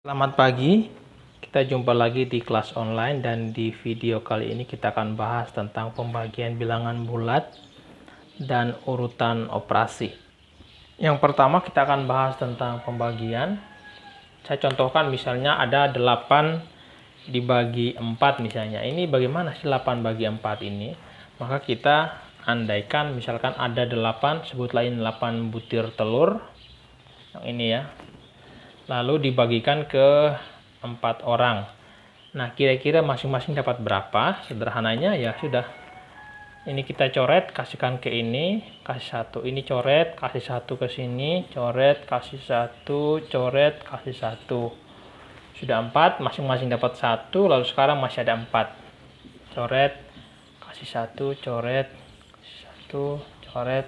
Selamat pagi, kita jumpa lagi di kelas online dan di video kali ini kita akan bahas tentang pembagian bilangan bulat dan urutan operasi. Yang pertama kita akan bahas tentang pembagian. Saya contohkan misalnya ada 8 dibagi 4 misalnya. Ini bagaimana sih 8 bagi 4 ini? Maka kita andaikan misalkan ada 8, sebutlah ini 8 butir telur. Yang ini ya. Lalu dibagikan ke 4 orang. Nah, kira-kira masing-masing dapat berapa? Sederhananya ya sudah. Ini kita coret, kasihkan ke ini, kasih 1. Ini coret, kasih 1 ke sini, coret, kasih 1, coret, kasih 1. Sudah 4, masing-masing dapat 1, lalu sekarang masih ada 4. Coret, kasih 1, coret, kasih 1, coret,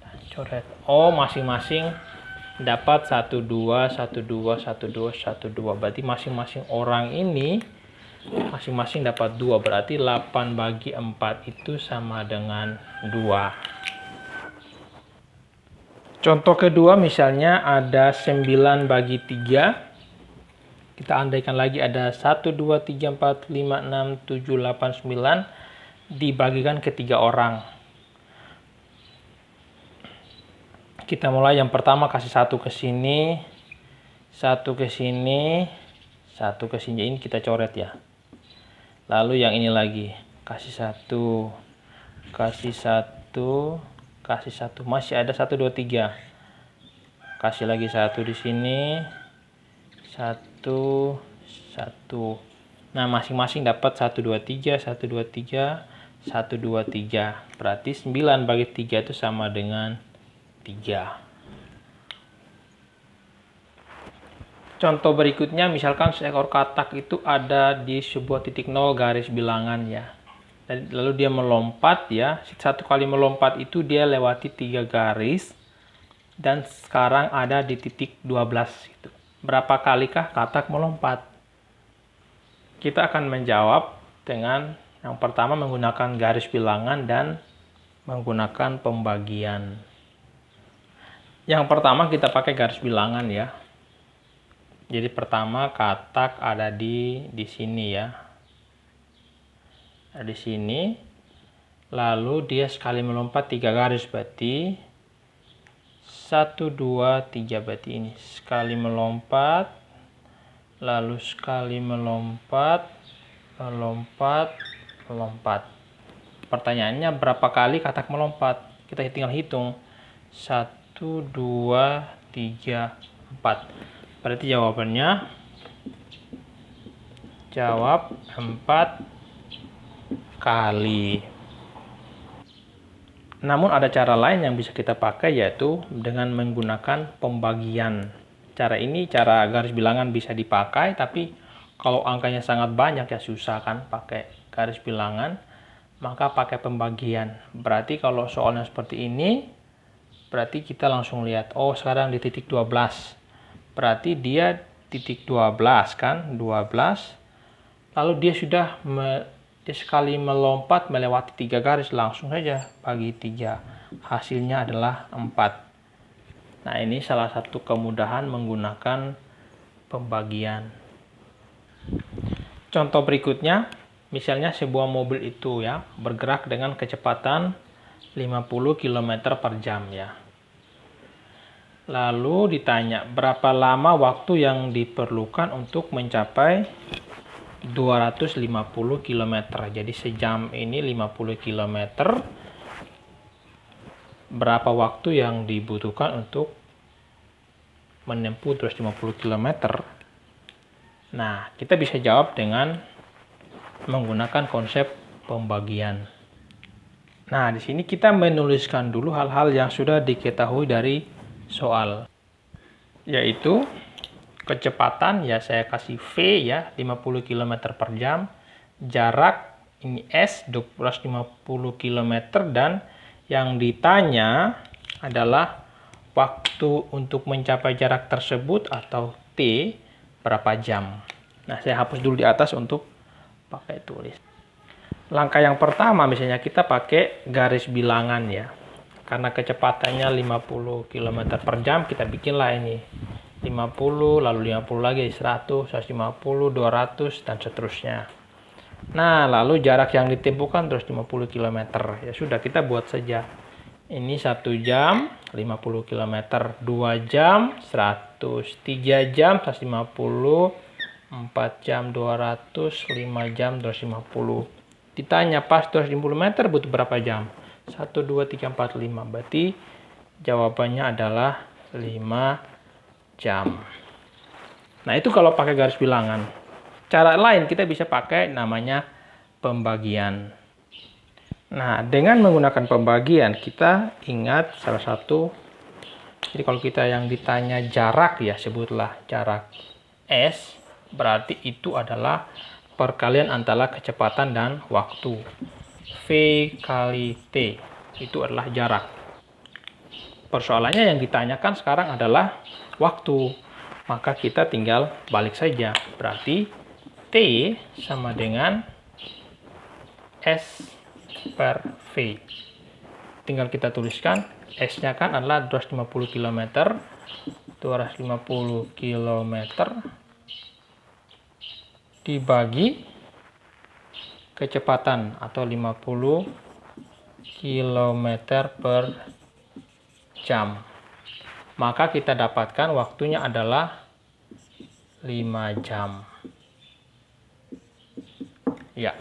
dan coret. Oh, masing-masing dapat 1 2 1 2 1 2 1 2. Berarti masing-masing orang ini masing-masing dapat 2. Berarti 8 bagi 4 itu sama dengan 2. Contoh kedua misalnya ada 9 bagi 3. Kita andaikan lagi ada 1 2 3 4 5 6 7 8 9 dibagikan ke 3 orang. Kita mulai yang pertama kasih 1 ke sini, 1 ke sini, 1 ke sini. Ini kita coret ya. Lalu yang ini lagi, kasih 1, kasih 1, kasih 1. Masih ada 1 2 3. Kasih lagi 1 di sini, 1, 1. Nah, masing-masing dapat 1 2 3, 1 2 3, 1 2 3. Berarti 9 bagi 3 itu sama dengan 3. Contoh berikutnya misalkan seekor katak itu ada di sebuah titik 0 garis bilangan ya. Lalu dia melompat ya. Satu kali melompat itu dia lewati 3 garis dan sekarang ada di titik 12 itu. Berapa kalikah katak melompat? Kita akan menjawab dengan yang pertama menggunakan garis bilangan dan menggunakan pembagian. Yang pertama kita pakai garis bilangan ya. Jadi pertama katak ada di sini ya. Ada di sini. Lalu dia sekali melompat 3 garis berarti 1 2 3 berarti ini sekali melompat, lalu sekali melompat, melompat, melompat. Pertanyaannya berapa kali katak melompat? Kita tinggal hitung. 1 2 3 4. Berarti jawabannya jawab 4 kali. Namun ada cara lain yang bisa kita pakai yaitu dengan menggunakan pembagian. Cara ini, cara garis bilangan bisa dipakai, tapi kalau angkanya sangat banyak ya susah kan pakai garis bilangan, maka pakai pembagian. Berarti kalau soalnya seperti ini, berarti kita langsung lihat, oh sekarang di titik 12. Berarti dia titik 12 kan, 12. Lalu dia sudah dia sekali melompat melewati 3 garis, langsung saja bagi 3. Hasilnya adalah 4. Nah, ini salah satu kemudahan menggunakan pembagian. Contoh berikutnya, misalnya sebuah mobil itu ya bergerak dengan kecepatan 50 km per jam ya. Lalu ditanya berapa lama waktu yang diperlukan untuk mencapai 250 km. Jadi sejam ini 50 km. Berapa waktu yang dibutuhkan untuk menempuh 250 km? Nah, kita bisa jawab dengan menggunakan konsep pembagian. Nah, di sini kita menuliskan dulu hal-hal yang sudah diketahui dari soal. Yaitu kecepatan ya saya kasih V ya 50 km per jam. Jarak ini S 250 km dan yang ditanya adalah waktu untuk mencapai jarak tersebut atau T berapa jam. Nah, saya hapus dulu di atas untuk pakai tulis. Langkah yang pertama misalnya kita pakai garis bilangan ya. Karena kecepatannya 50 km per jam kita bikinlah ini 50, lalu 50 lagi 100, 150, 200, dan seterusnya. Nah, lalu jarak yang ditempuhkan terus 50 km. Ya sudah, kita buat saja. Ini 1 jam 50 km, 2 jam 100, 3 jam 150, 4 jam 200, 5 jam 250. Ditanya pas 250 meter butuh berapa jam? 1, 2, 3, 4, 5. Berarti jawabannya adalah 5 jam. Nah, itu kalau pakai garis bilangan. Cara lain kita bisa pakai namanya pembagian. Nah, dengan menggunakan pembagian kita ingat salah satu. Jadi kalau kita yang ditanya jarak ya, sebutlah jarak S, berarti itu adalah perkalian antara kecepatan dan waktu. V kali T itu adalah jarak. Persoalannya yang ditanyakan sekarang adalah waktu. Maka kita tinggal balik saja. Berarti T sama dengan S per V. Tinggal kita tuliskan, S-nya kan adalah 250 km. 250 km dibagi kecepatan atau 50 km per jam. Maka kita dapatkan waktunya adalah 5 jam. Ya.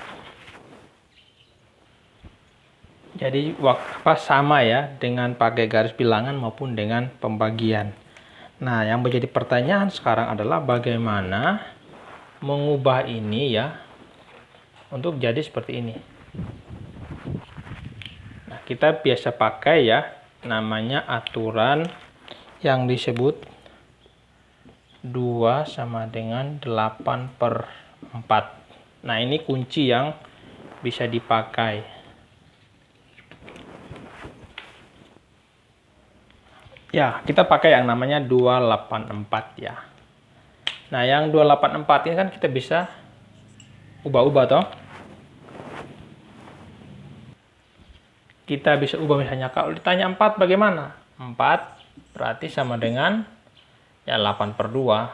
Jadi sama ya dengan pakai garis bilangan maupun dengan pembagian. Nah, yang menjadi pertanyaan sekarang adalah bagaimana mengubah ini ya untuk jadi seperti ini. Nah, kita biasa pakai ya namanya aturan yang disebut 2 sama dengan 8/4. Nah, ini kunci yang bisa dipakai. Ya, kita pakai yang namanya 284 ya. Nah, yang 284 ini kan kita bisa ubah-ubah toh. Kita bisa ubah misalnya kalau ditanya 4 bagaimana? 4 berarti sama dengan ya 8/2.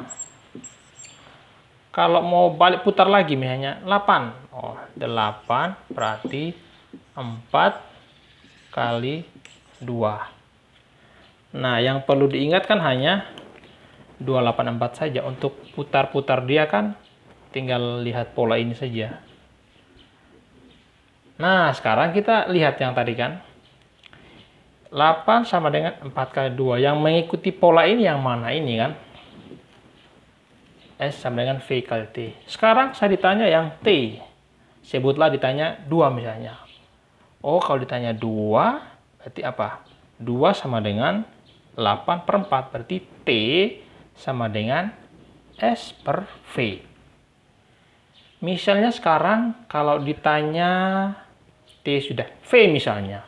Kalau mau balik putar lagi misalnya 8. Oh, 8 berarti 4 kali 2. Nah, yang perlu diingatkan hanya 284 saja. Untuk putar-putar dia kan tinggal lihat pola ini saja. Nah, sekarang kita lihat yang tadi kan. 8 sama dengan 4 kali 2. Yang mengikuti pola ini yang mana ini kan? S sama dengan V kali T. Sekarang saya ditanya yang T. Sebutlah ditanya 2 misalnya. Oh, kalau ditanya 2, berarti apa? 2 sama dengan 8/4. Berarti T sama dengan S per V. Misalnya sekarang kalau ditanya T sudah V misalnya.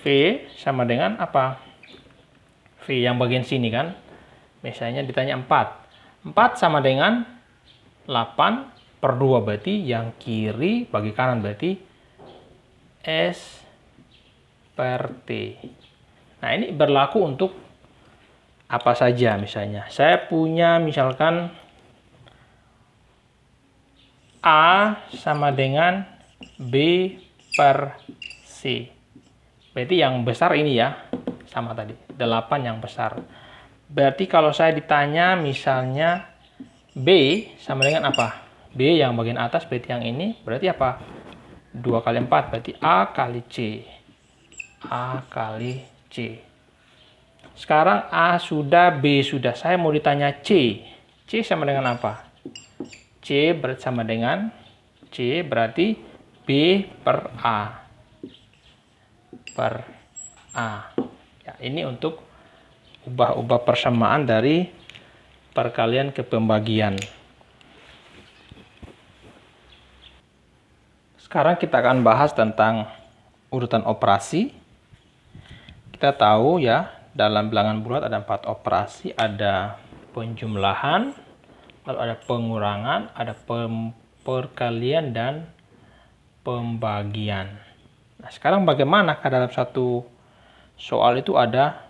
V sama dengan apa? V yang bagian sini kan. Misalnya ditanya 4. 4 sama dengan 8/2. Berarti yang kiri bagi kanan berarti S per T. Nah, ini berlaku untuk apa saja misalnya. Saya punya misalkan A sama dengan B per C. Berarti yang besar ini ya, sama tadi, 8 yang besar. Berarti kalau saya ditanya misalnya B sama dengan apa? B yang bagian atas berarti yang ini, berarti apa? 2 kali 4, berarti A kali C. A kali C. Sekarang A sudah, B sudah. Saya mau ditanya C. C sama dengan apa? C bersama dengan C berarti B per A. Per A. Ya, ini untuk ubah-ubah persamaan dari perkalian ke pembagian. Sekarang kita akan bahas tentang urutan operasi. Kita tahu ya, dalam bilangan bulat ada 4 operasi, ada penjumlahan, lalu ada pengurangan, ada perkalian, dan pembagian. Nah, sekarang bagaimana dalam satu soal itu ada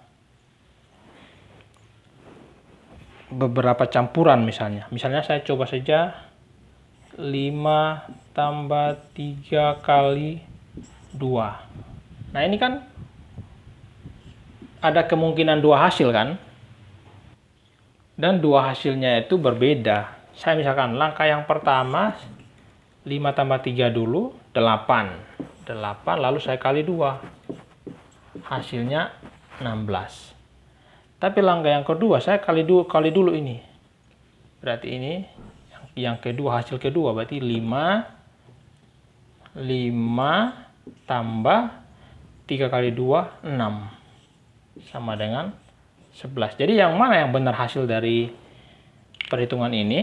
beberapa campuran misalnya. Misalnya saya coba saja 5 tambah 3 kali 2. Nah ini kan ada kemungkinan dua hasil kan? Dan dua hasilnya itu berbeda. Saya misalkan langkah yang pertama 5 tambah 3 dulu 8. 8 lalu saya kali 2. Hasilnya 16. Tapi langkah yang kedua saya kali dulu ini. Berarti ini yang kedua, hasil kedua berarti 5 tambah 3 kali 2 6 sama dengan 11. Jadi yang mana yang benar hasil dari perhitungan ini?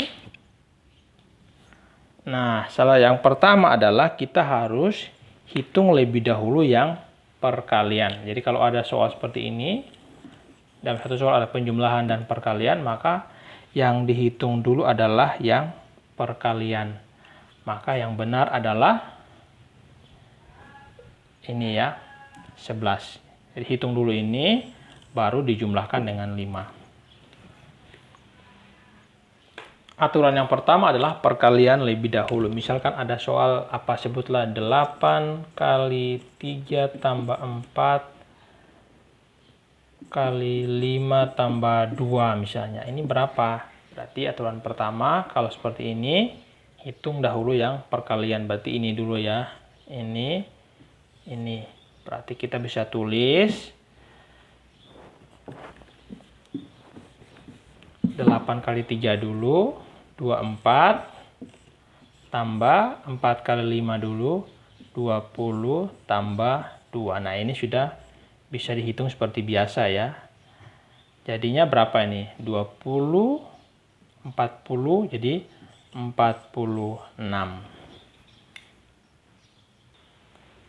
Nah, salah yang pertama adalah kita harus hitung lebih dahulu yang perkalian. Jadi kalau ada soal seperti ini, dalam satu soal ada penjumlahan dan perkalian, maka yang dihitung dulu adalah yang perkalian. Maka yang benar adalah ini ya, 11. Jadi hitung dulu ini, baru dijumlahkan dengan 5. Aturan yang pertama adalah perkalian lebih dahulu. Misalkan ada soal apa, sebutlah 8 kali 3 tambah 4 kali 5 tambah 2 misalnya. Ini berapa? Berarti aturan pertama kalau seperti ini, hitung dahulu yang perkalian. Berarti ini dulu ya. Ini. Berarti kita bisa tulis 8 kali 3 dulu, 24, tambah 4 kali 5 dulu, 20, tambah 2. Nah, ini sudah bisa dihitung seperti biasa ya. Jadinya berapa ini? 20, 40, jadi 46.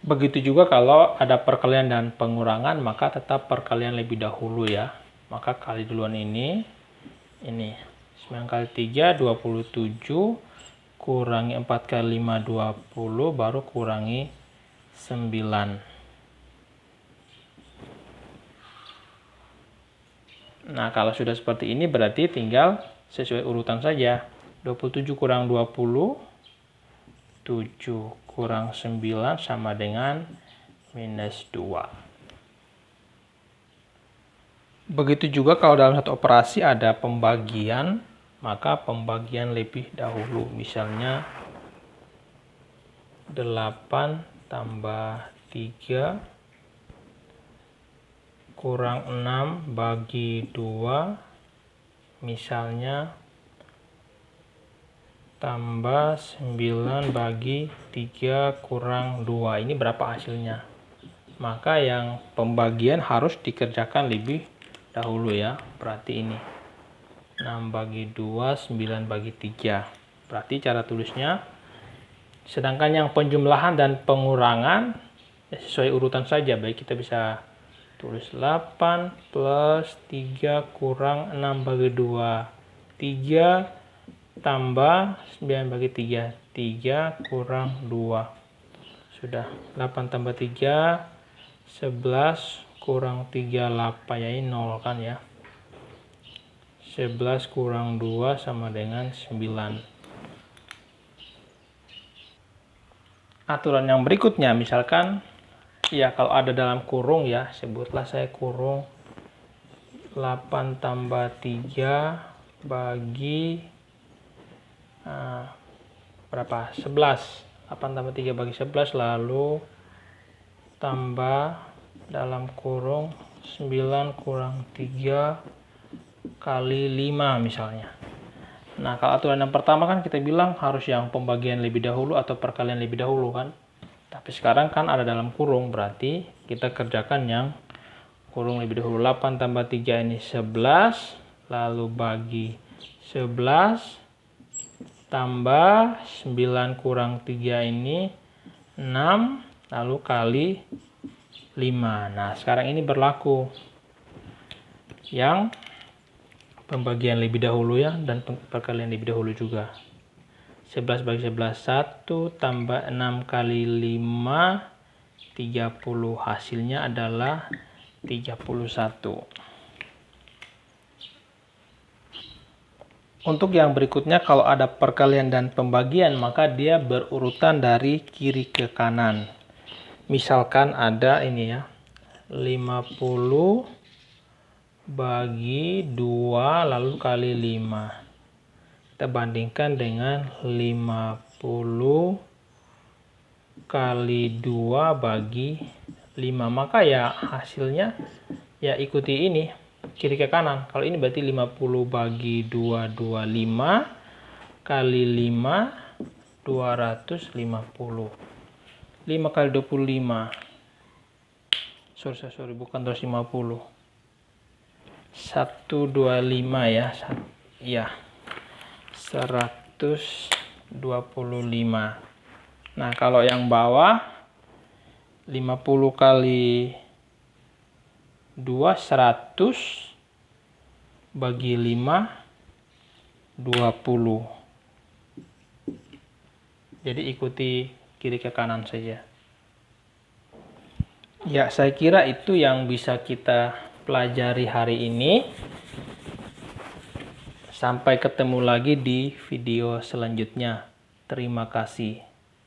Begitu juga kalau ada perkalian dan pengurangan, maka tetap perkalian lebih dahulu ya. Maka kali duluan ini 9 kali 3 27, kurangi 4 kali 5 20, baru kurangi 9. Nah kalau sudah seperti ini berarti tinggal sesuai urutan saja. 27 kurang 20, 7 kurang 9 sama dengan minus 2. Begitu juga kalau dalam satu operasi ada pembagian, maka pembagian lebih dahulu. Misalnya 8 tambah 3 kurang 6 bagi 2, misalnya tambah 9 bagi 3 kurang 2. Ini berapa hasilnya? Maka yang pembagian harus dikerjakan lebih dahulu ya. Berarti ini 6 bagi 2, 9 bagi 3. Berarti cara tulisnya. Sedangkan yang penjumlahan dan pengurangan ya sesuai urutan saja. Baik, kita bisa tulis 8 plus 3 kurang 6 bagi 2. 3 tambah 9 bagi 3. 3 kurang 2. Sudah. 8 tambah 3, 11 kurang 3, 8. Ya ini 0 kan ya. 11 kurang 2 sama dengan 9. Aturan yang berikutnya, misalkan ya kalau ada dalam kurung ya, sebutlah saya kurung 8 tambah 3 bagi berapa? 11. 8 tambah 3 bagi 11, lalu tambah dalam kurung 9 kurang 3 kali 5 misalnya. Nah, kalau aturan yang pertama kan kita bilang harus yang pembagian lebih dahulu atau perkalian lebih dahulu kan. Tapi sekarang kan ada dalam kurung, berarti kita kerjakan yang kurung lebih dahulu. 8 tambah 3 ini 11, lalu bagi 11, tambah 9 kurang 3 ini 6, lalu kali 5. Nah, sekarang ini berlaku yang pembagian lebih dahulu ya, dan perkalian lebih dahulu juga. 11 bagi 11, 1 tambah 6 kali 5, 30. Hasilnya adalah 31. Untuk yang berikutnya, kalau ada perkalian dan pembagian, maka dia berurutan dari kiri ke kanan. Misalkan ada ini ya, 50 bagi 2 lalu kali 5. Kita bandingkan dengan 50 kali 2 bagi 5. Maka ya hasilnya ya ikuti ini, kiri ke kanan. Kalau ini berarti 50 bagi 2, 25 kali 5, 250. 5 kali 25. Sorry, bukan 250. 125 ya. Ya. 125. Nah, kalau yang bawah 50 kali 2 100 bagi 5 20. Jadi ikuti kiri ke kanan saja. Ya, saya kira itu yang bisa kita pelajari hari ini. Sampai ketemu lagi di video selanjutnya. Terima kasih.